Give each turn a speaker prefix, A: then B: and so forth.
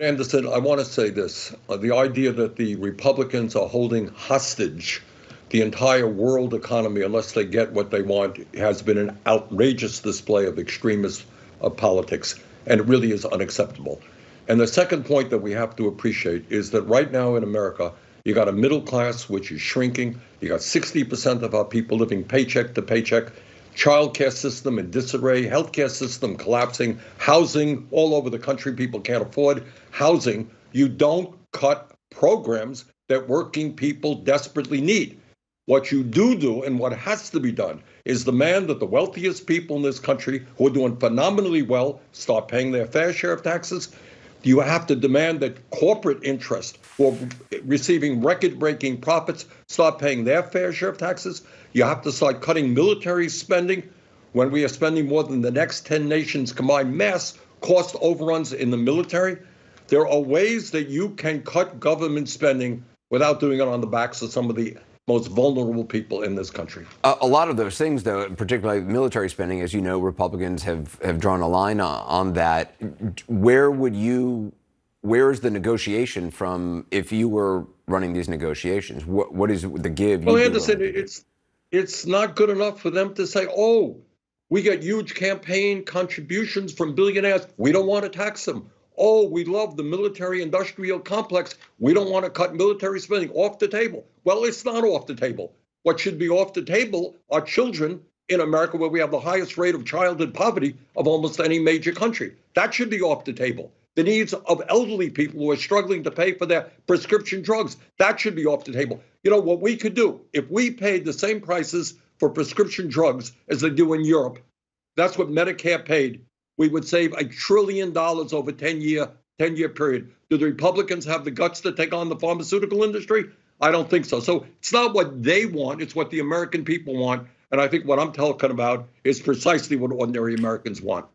A: Anderson, I want to say this. The idea that the Republicans are holding hostage the entire world economy unless they get what they want has been an outrageous display of extremist politics, and it really is unacceptable. And the second point that we have to appreciate is that right now in America, you got a middle class which is shrinking. You got 60% of our people living paycheck to paycheck. Childcare system in disarray, healthcare system collapsing, housing all over the country. People can't afford housing. You don't cut programs that working people desperately need. What you do, and what has to be done, is demand that the wealthiest people in this country who are doing phenomenally well start paying their fair share of taxes. You have to demand that corporate interests who are receiving record-breaking profits start paying their fair share of taxes. You have to start cutting military spending when we are spending more than the next 10 nations combined. Mass cost overruns in the military. There are ways that you can cut government spending without doing it on the backs of some of the most vulnerable people in this country.
B: A lot of those things, though, particularly military spending, as you know, Republicans have drawn a line on that. Where is the negotiation from if you were running these negotiations? What is the give?
A: Well, Anderson, it's not good enough for them to say, oh, we get huge campaign contributions from billionaires. We don't want to tax them. Oh, we love the military-industrial complex. We don't want to cut military spending off the table. Well, it's not off the table. What should be off the table are children in America, where we have the highest rate of childhood poverty of almost any major country. That should be off the table. The needs of elderly people who are struggling to pay for their prescription drugs, that should be off the table. You know, what we could do, if we paid the same prices for prescription drugs as they do in Europe, that's what Medicare paid, we would save $1 trillion over 10-year period. Do the Republicans have the guts to take on the pharmaceutical industry? I don't think so. So it's not what they want, it's what the American people want. And I think what I'm talking about is precisely what ordinary Americans want.